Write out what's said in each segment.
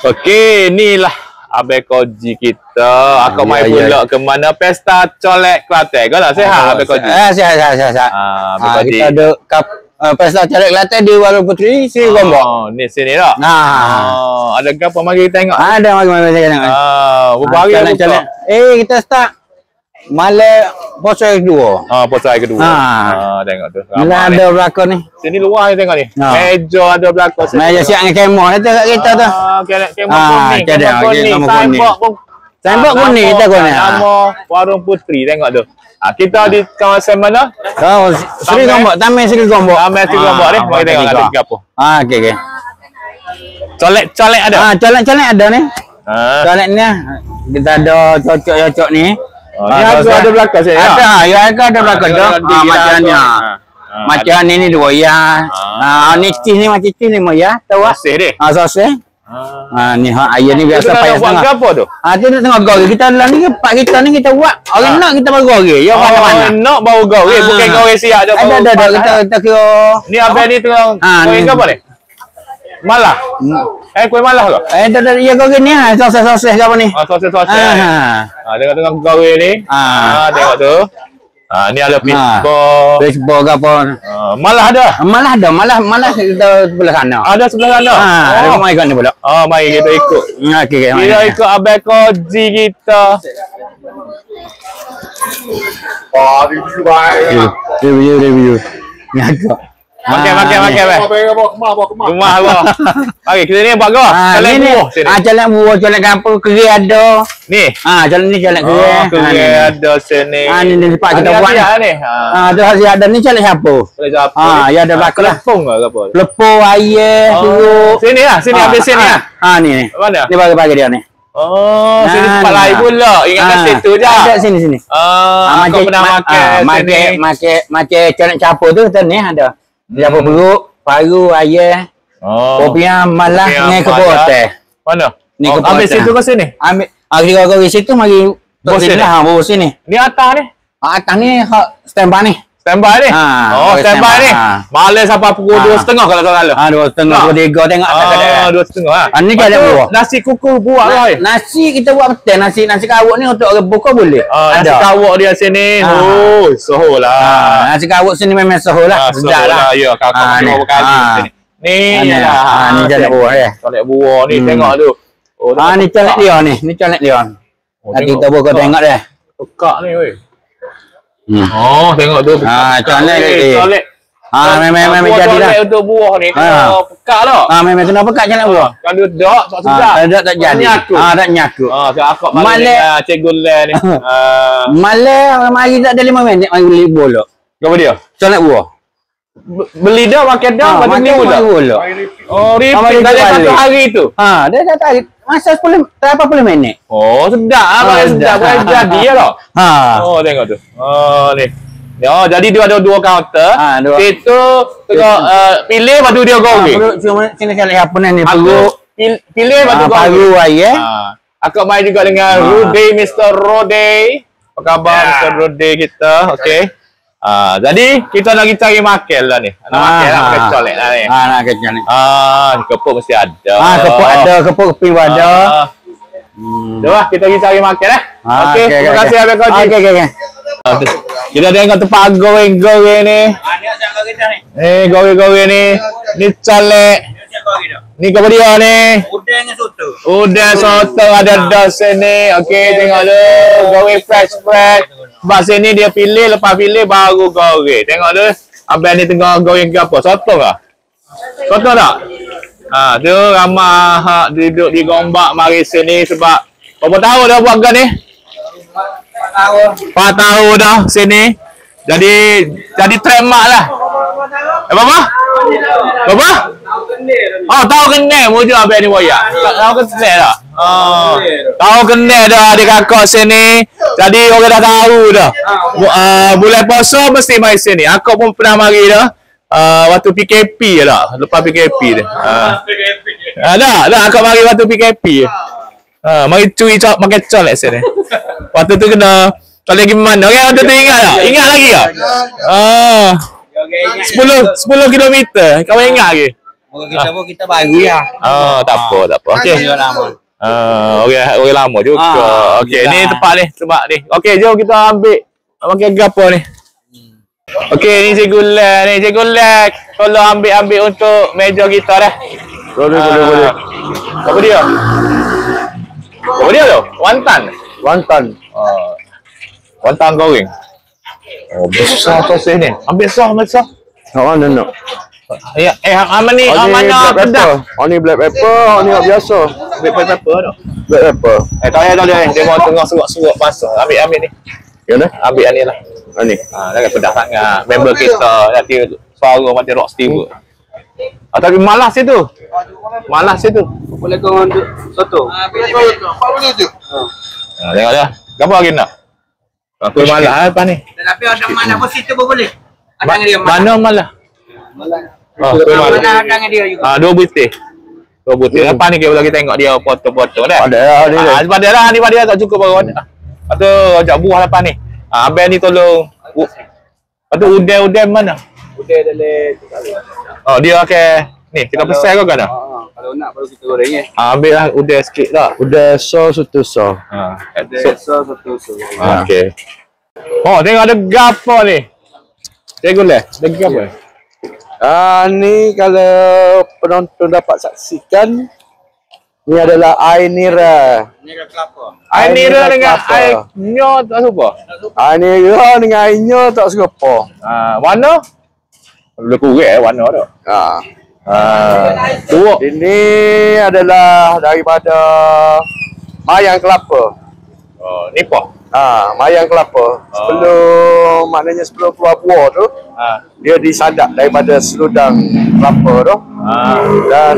Okey, inilah Abang Koji kita. Aku mai pula ke mana pesta colek Kelantan. Kau nak sihat Abang Koji? Sihat. Abang Koji. Kita ada pesta colek Kelantan di Warung Puteri, Seri Gombak. Ni sini tak? Ada apa mari kita tengok? Ada mari kita tengok. Berapa hari dah buka? Kita start malam puasa kedua. Puasa kedua. Tengok tu. Malam ada belakang ni. Sini luar ni tengok ni. Meja ada belakang sini. Meja siap dengan kemah ni tengok kita tu. Kemah kuning. Signboard kuning kita guna. Nama Warung Puteri tengok tu. Kita di kawasan mana? Seri Gombak, Taman Seri Gombak. Taman Seri Gombak ni. Mari tengok ada apa. Okey. Colek ada. Colek ada ni. Colek ni kita ada cocok ni. Ni ada belakang saya. Ada belakang tu. Macam ni. Macam ni dua ya. Ni cheese ni macam cheese ni ya. Tahu ah? Sosis dia. Sosis. Ni ayam ni biasa payah setengah. Buat apa tu? Dia nak tengok goreng. Kita dalam ni pak kita ni kita buat. Orang nak kita baru goreng. Ya mana-mana. Nak baru goreng. Bukan goreng siap je. Ada. Kita kira. Ni abang ni tengah goreng apa ni? Malah. Kuih malah ke? Ya goreng ni sosis ke apa ni? Sosis. Tengok goreng ni. Tengok tu. Ni ada Pitbull ke apa. Malah ada. Malah kita sebelah sana. Ada sebelah sana. Ada mai kat ni pula. Mari kita ikut. Okey. Kita ikut Abang Koji kita. Review. Ni agak. Makan. Kemah apa? Okey, kita ni buat apa? Colek buah sini. Colek buah, colek kampung, kering ada. Ni. Colek ni colek kering. Kering ada sini. Ni tempat kita buat ni. Tu hasil ada ni colek siapa? Ya ada belakang lah. Lepung ke apa? Lepung, air, suruh. Sini lah, sini habis sini lah. Ni. Mana? Ni bagi dia ni. Sini tempat lain pula. Ingatkan situ je. Ada sini. Aku pernah makan. Makan colek capur tu ni ada. Capur perut, paru, ayam. Kopiah malah dengan kebun teh. Mana? Ni kebun ambil situ ke sini? Ambil. Kita ke situ mari bos sini. Bos sini. Ni atas ni. Atas ni standby ni. Standby ni? Standby ni. Malam sampai pukul 2.30 kalau tak salah. 2.30, 3 tengok tak 2.30. Ni kalau buah. Nasi kuku buat lah. Nasi kita buat betul. Nasi kawuk ni untuk orang buka boleh. Nasi kawuk dia sini. Soho lah. Nasi kawuk sini memang soho lah. Sedap lah. Ya, kakak beberapa kali sini. Ni lah. Ni colek buah ya. Colek buah ni tengok tu. Ni colek dia ni. Ni colek dia. Kita buka tengok dia. Tekak ni weh. Tengok tu. Colek dia. Memang jadi dah. Colek untuk buah ni kena pekak tak? Memang kena pekak colek buah. Kalau tak sedap. Kalau tak jadi. Tak nyakut. Akak balik cikgu Len ni. Malam mari tak ada 5 minit mari beli bola. Apa dia? Colek buah. Beli dah makan dah macam ni pula. Repeat dari satu hari tu. Dia dah tarik masa 80 minit. Sedap sedap jadi lah. Tengok tu. Ni. Jadi dia ada 2 kaunter. Situ tengok pilih batu dia goreng. Sini colek apa ni? Pilih batu goreng. Paru ayam. Akak main juga dengan Rudy, Mr. Rudy. Apa khabar Mr. Rudy kita? Okey. Jadi kita lagi cari makan lah ni. Nak makan lah, makan colek lah ni. Nak makan ni. Kepuk mesti ada. Kepuk ada, kepuk kepi ada. Jom kita pergi cari makan lah. Okey, terima kasih Abang Koji. Okey. Kita tengok tempat goreng-goreng ni. Goreng-goreng ni. Ni colek. Ni apa dia ni? Udang soto ada dah sini. Okey, tengok tu. Goreng fresh. Sebab sini dia pilih, lepas pilih baru goreng. Tengok tu. Abang ni tengah goreng ke apa? Soto ke? Soto tak? Tu ramah hak duduk di Gombak mari sini sebab berapa tahun dah buat gan ni? 4 tahun dah sini. Jadi trademark lah. Apa? Tahu kenal mujuk abang ni boya. Tahu kenal dah. Tahu kenal dah adik kakak sini. Jadi orang dah tahu dah. Bulan puasa mesti mai sini. Aku pun pernah mari dah. Waktu PKP je lah. Lepas PKP dia. Dah aku mari waktu PKP. Mari curi makan colek sini. Waktu tu kena colek gimana? Okey, waktu tu ingat tak? Ingat lagi tak? 10 kilometer. Kau ingat lagi? Orang kita pun kita baru ya. Tak apa. Okey. Orang lama juga. Okey, ni tempat ni. Okey, jom kita ambil makan gapo ni. Okey, ni Cikgu Lek. Tolong ambil untuk meja kita dah. Boleh. Apa dia tu? Wonton. Wonton goreng. Besar sosej ni. Ambil sah. Mana nak? Ya, mana pedas? Ni black pepper, ni biasa. Black pepper tu. Black pepper. Tak payah. Dia mau tengah seruk-seruk pasal. Ambil ni. Ya dah? Ambil ni lah. Ni. Jangan pedas sangat. Member kita nanti suara macam rock steamer. Tapi malas situ. Boleh kau untuk soto. Tengok dah. Apa lagi nak? Aku malas apa ni? Tapi ada mana pun situ pun boleh. Mana malas? Mana ada dia juga. 2 butir. Apa ni kita lagi tengok dia foto-foto dah. Pada lah ni pada tak cukup baru. Atau ajak buah lepas ni. Abang ni tolong. Atau udang mana? Udang dalam. Dia pakai ni kita pesan kau kan? Kalau nak baru kita goreng eh. Ambil lah udang sikit tak? Udah satu so. Satu. Okey. Tengok ada gapo ni. Cikgu Lek, ada gapo? Ni kalau penonton dapat saksikan, ni adalah air nira. Ni kelapa. Air nira dengan air nyo tak serupa? Air nira dengan air nyo tak serupa. Warna? Lebih kurang warna tu. Tuak. Ini adalah daripada mayang kelapa. Ni apa? Mayang kelapa. Sebelum keluar buah tu, dia disadap daripada seludang kelapa tu. Dan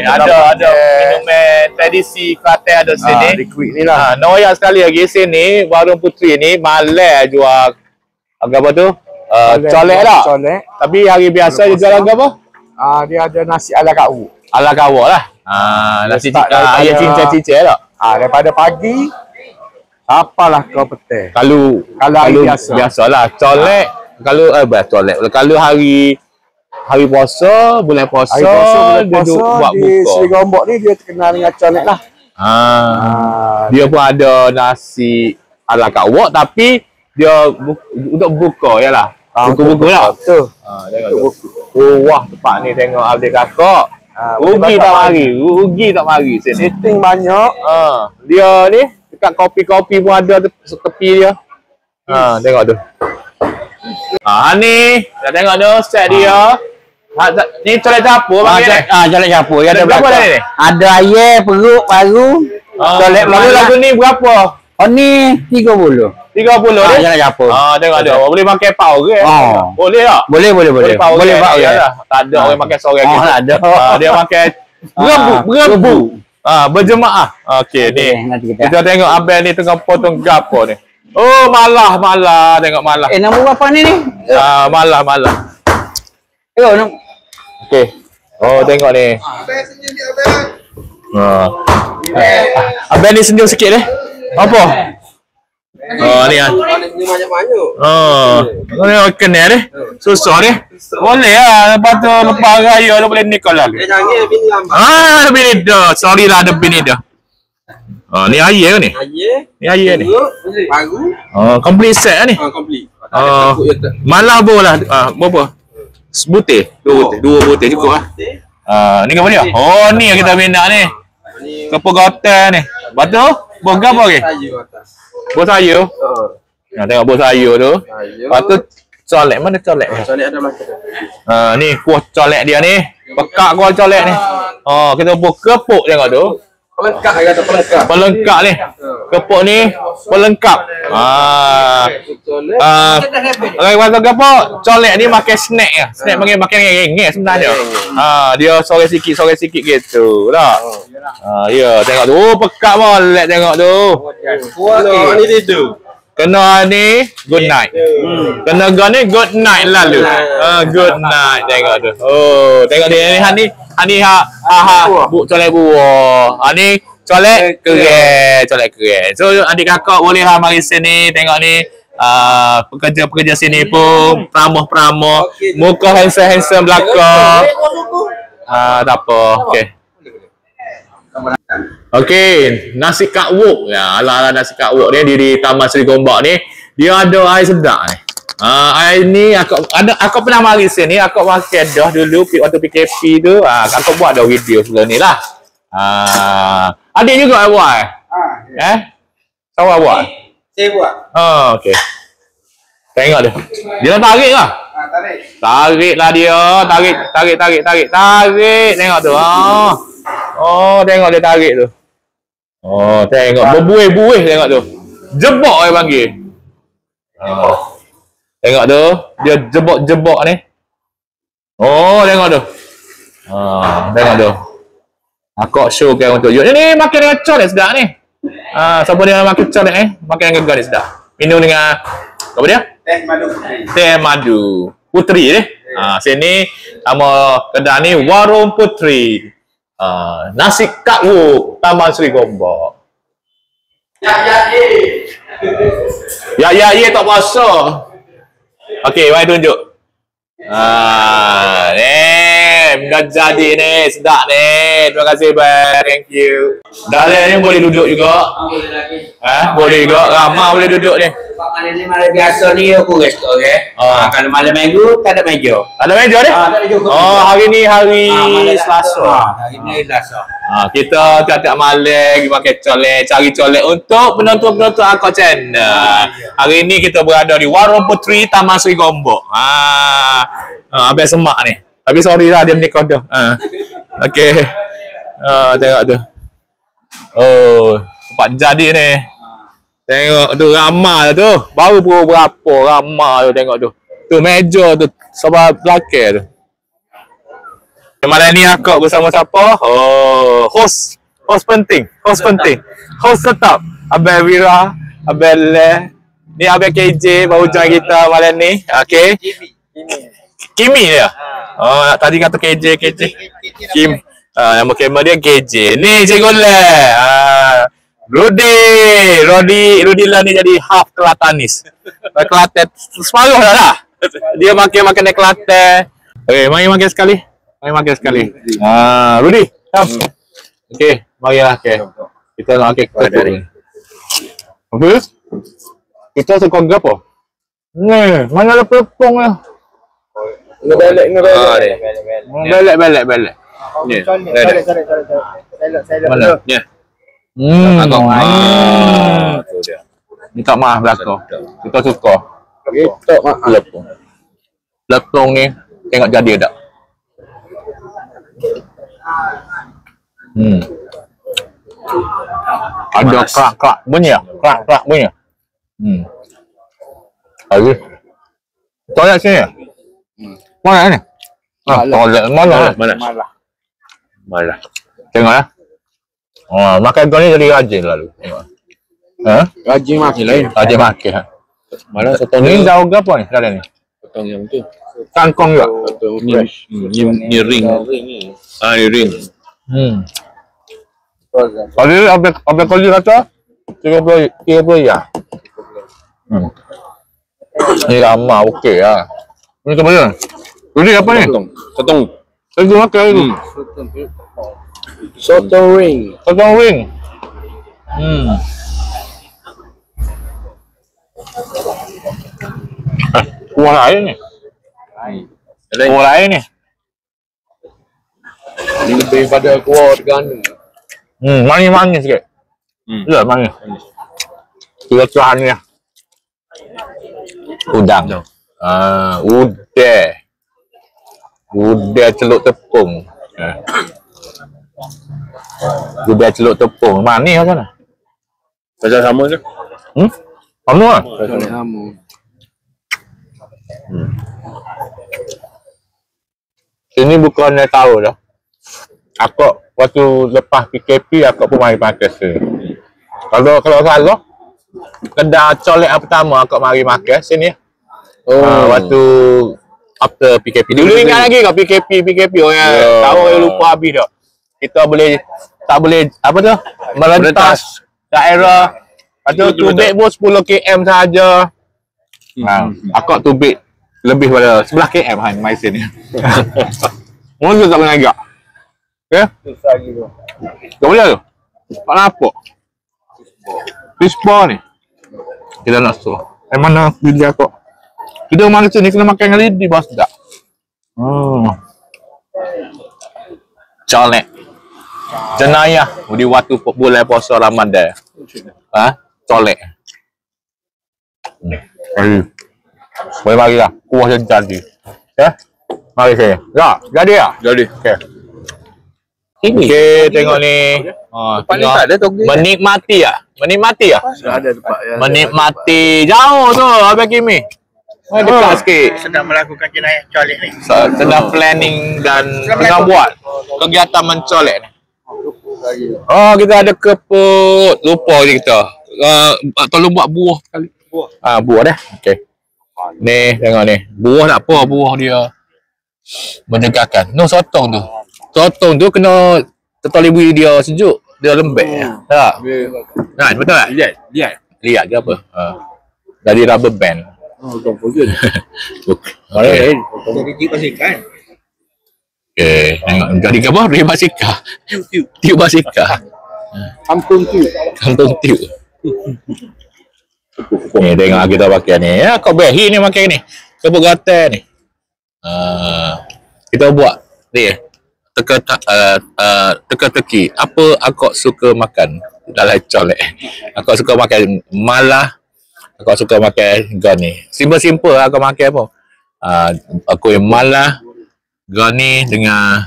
ada minuman tradisi Kelantan ada sini. liquid ni lah. Noyak sekali lagi sini Warung Puteri ni malam jual apa tu? Colek tak? Colek. Tapi hari biasa dia jual apa? Dia ada nasi ala kau. Ala kawak lah. Nasi ayam cincang-cincang tak? Daripada pagi apalah kau petang. Kalau biasalah colek kalau colek. Kalau hari puasa, bulan puasa dia buat di buka. Seri Gombok ni dia terkenal dengan colek lah. Dia pun ada nasi ala kawak tapi dia untuk buka yalah. Buku-buku lah. Betul. Wah tempat ni tengok Abdul Kakak. Rugi tak mari sini. Seating banyak. Dia ni dekat kopi-kopi pun ada tepi dia. Tengok tu. Ni dah tengok tu set dia. Ni colek dapur bang ni. Colek dapur ada berapa ni? Ada air, perut, paru. Colek lagu ni berapa? Ni 30. 30 ni? Colek dapur. Tengok dia. Boleh pakai pau ke? Boleh tak? Boleh. Boleh pau ya. Tak ada orang pakai sorang gitu. Tak ada. Dia pakai berebu. Berjemaah. Okey ni. Kita tengok abang ni tengah potong gapo ni. Malah tengok malah. Nombor berapa ni? Malah. Okey. Tengok ni. Abang ni senyum sikit ni. Apa? Ni kan. Ni banyak-banyak. Ni kenal ni. Susah ni. Boleh lah. Lepas tu lepas raya tu boleh nikah lagi. Jangan bini lama. Ada bini dah. Sorry lah ada bini dah. Ni air ke ni? Ni air ni. Baru. Complete set lah ni. Complete. Malah boleh lah. Berapa? Sebutir? Dua butir cukup lah. Ni apa dia? Ni yang kita minat ni. Kepuk gotel ni. Lepas tu? Bos apa lagi? Bos sayur? Tengok bos sayur tu. Lepas tu colek. Mana colek? Colek ada belakang. Ni kuah colek dia ni. Pekak kuah colek ni. Kita buat kepuk tengok tu. Pelengkap kata pelengkap. Pelengkap ni. Kepuk ni pelengkap. Orang kata kepuk colek ni makan snack lah. Snack makan rengek sebenarnya. Dia sore sikit gitu tak? Ya tengok tu. Pekak molek tengok tu. Ni dia tu. Kena ni good night. Kena ni good night lalu. Good night tengok tu. Tengok dia ni bu colek buah. Ni colek keren. So adik kakak boleh lah mari sini tengok ni. Pekerja-pekerja sini pun peramah-peramah. Muka handsome belakang. Tak apa. Okey. Okey, nasi kak wok. Ya, ala-ala nasi kak wok ni di Taman Seri Gombak ni, dia ada air sedap ni. Air ni aku pernah mari sini, aku makan dah dulu waktu PKP tu. Aku buat dah video sebelum ni lah. Adik juga buat. Siapa buat? Saya buat. Okey. Tengok dia. Dia nak tarik lah. Tarik lah dia. Tarik. Tengok tu. Tengok dia tarik tu. Tengok. Berbuih-buih tengok tu. Jebok dia panggil. Tengok tu. Dia jebok-jebok ni. Tengok tu. Tengok tu. Aku show kan untuk you. Ni makan dengan colet sedap ni. Siapa dia makan colet ni? Makan dengan gegar ni sedap. Minum dengan apa dia? Teh madu putri ni. Sini nama kedai ni Warung Putri. Nasi kak wok Taman Seri Gombak. Ya tak puasa. Okey, mari tunjuk. Ni dah jadi ni, sedap ni. Terima kasih bang, thank you. Dah ni boleh duduk juga. Boleh juga, ramai boleh duduk ni. Malam ni malam biasa ni aku resto okey. Kalau malam minggu tak ada meja. Ada meja ni? Tak ada juga. Hari ni hari Selasa. Hari ni Selasa. Kita tiap-tiap malam pergi makan colek, cari colek untuk penonton-penonton Akak Channel. Hari ni kita berada di Warung Putri Taman Seri Gombak. Habis semak ni. Tapi sorry lah dia menikah dah. Okey. Tengok tu. Tempat jadi ni. Tengok tu ramai tu. Baru pukul berapa ramai tu tengok tu. Tu meja tu sebab belakang tu. Malam ni akak bersama siapa? Host penting. Host tetap. Abang Wira, Abang Le. Ni Abang KJ baru join kita malam ni. Okey. Kimi dia. Tadi kata KJ. Kim. Nama kamera dia KJ. Ni Cikgu Le. Rudy lah ni jadi half Kelatanis. Kelatan separuh dah lah. Dia makan dari Kelatan. Okey, mari makan sekali. Rudy, come. Okey, marilah ke. Kita nak makan dari. Apa? Kita suka apa? Ni, mana ada pelepong ni? Ngebelek. Balik. Ni. Mana? Ni. Tu dia. Minta maaf belakang. Kita suka. Kita maaf lepong. Lepong ni tengok jadi tak? Ada kerak bunyi. Kerak bunyi. Lagi. Toilet sini. Mana ni? Toilet mana? Tengok ya. Makan kau ni jadi rajin lalu. Tengok. Rajin makin lain. Rajin makan. Malah sotong Ni jauh ke apa ni sekarang ni? sotong yang tu. Kangkong juga. Ni ring. Ni ring. Kali apa kali kata? 30 ya. Ni ramah okey lah. Ni tu mana? Ini apa ni? Sotong. Saya makan ni. Sotong ring. Kuah lain ni. Kuah lain ni. Ini lebih pada kuah dengan Manis sikit. Ya, manis. Kita tuan ni. Udang. Udang celup tepung. Udang celup tepung. Manis macam mana? Macam sama je. Sama lah. Sama. Ini bukannya tahu dah. Aku waktu lepas PKP aku pun mari makan sini. Kalau salah kedai colek yang pertama aku mari makan sini. Waktu after PKP. Dulu ingat lagi kau PKP orang tahu lupa habis dah. Kita tak boleh apa tu? Merentas daerah. Atau tubik pun 10 km sahaja. Aku tubik lebih pada 11 km kan mai sini. Mungkin tak pernah agak. Okay? Susah gitu. Tak boleh tu. Tak nampak. Fishball ni. Kita nak suruh. Mana lidi aku? Kita makan sini kena makan dengan lidi bos tak? Colek. Jenayah di waktu bulan puasa Ramadan. Colek. Boleh mari lah. Kuah jadi. Ya? Mari saya. Ya, jadi ya? Jadi. Okey. Okey, tengok ni. Tengok. Menikmati ya? Menikmati ya? Ada tempat ya. Menikmati. Jauh tu Abang Kimi. Dekat sikit. Sedang melakukan jenayah colek ni. Sedang planning dan tengah buat kegiatan mencolek ni. Oh, kita ada keput. Lupa je kita. Tolong buat buah sekali. Buah dah. Okey. Ni, tengok ni. Buah tak apa, buah dia menyegarkan. No, sotong tu. Sotong tu kena tertali bui dia sejuk. Dia lembek. Tak? Kan, betul tak? Lihat ke apa? Dari rubber band. Composition. Okey. Jadi tiup basikal. Okey. Tengok. Jadi ke apa? Ray basikal. Tiup basikal. Kampung tu. Kampung tiup. Ni tengok kita pakai ni. Ya, kau behi ni pakai ni. Kebuk gatal ni. Kita buat ni. Teka-teki. Apa aku suka makan dalam colek? Aku suka makan malah. Aku suka makan gani. Simple aku makan apa? Aku yang malah gani dengan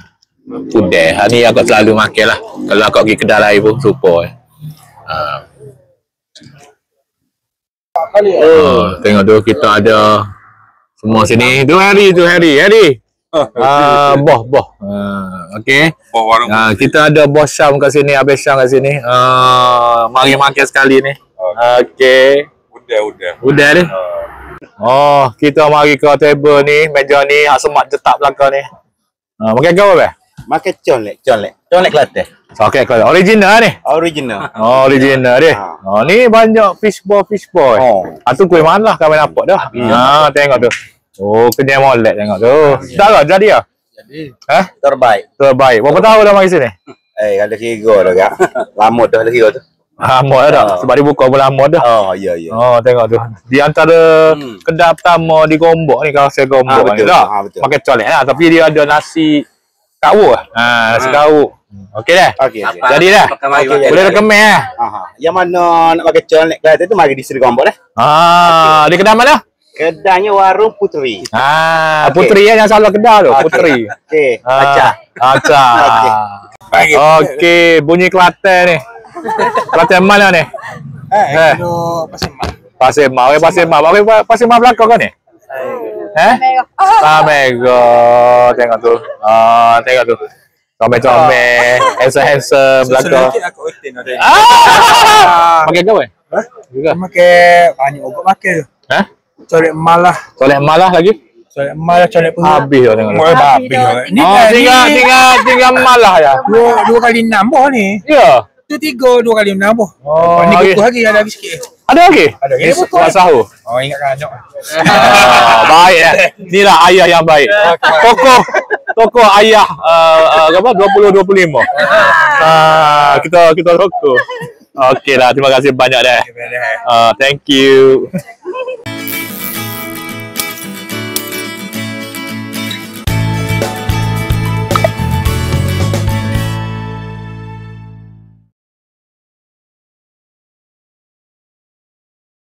pudeh. Ni aku selalu makan lah. Kalau aku pergi kedai lain pun super. Tengok tu kita ada semua sini. Tu Harry. Boh. Okey. Kita ada bos Syam kat sini, Abang Syam kat sini. Mari makan sekali ni. Okey. Udah ni. Oh, kita mari ke table ni, meja ni, semak letak belakang ni. Makan apa Abang? Makan colek Kelantan. Okey, kalau original ni. Original. Original dia. Ni banyak fishball. Tu kuih malah kami nampak dah. Tengok tu. Oh, kenyang molek tengok tu. Dah lah jadi ah. Jadi. Terbaik. Berapa tahun dah mari sini? Kalau kira dah kak. Lama dah kira tu. Lama dah. Sebab dia buka bulan lama dah. Ya. Tengok tu. Di antara kedai pertama di Gombak ni, kawasan Gombak ni betul. tak? Betul. Makan colek lah. Tapi dia ada nasi kawuk. Nasi kawuk. Okey dah? Okey. Jadi dah? Boleh rekomen lah. Yang mana nak makan colek Kelantan tu mari di Seri Gombak dah. Di kedai mana? Kedainya Warung Puteri. Puteri yang salah kedai tu. Puteri. Okey. Acah. Okey. Bunyi Kelantan ni. Kelantan mana ni? Pasir Mak. Pasir Mak belakang kan ni? Samego. Tengok tu. Tengok tu. Comel. Handsome belakang. Makan ke apa? Makan banyak ubat makan tu. Colek malah lagi? Colek malah, colek pun Habis dah tengok. habis. Ni Tinggal malah ya. dua kali 6 boh ni. Ya. Tu 2 kali 6 boh. Ni okey. buku lagi ada lagi sikit. Ada lagi? Ada lagi. Buat sahur. Ingatkan anak. Baik ya. Inilah ayah yang baik. Tokoh ayah berapa? 20-25. Kita tokoh. Okeylah, terima kasih banyak dah. Thank you.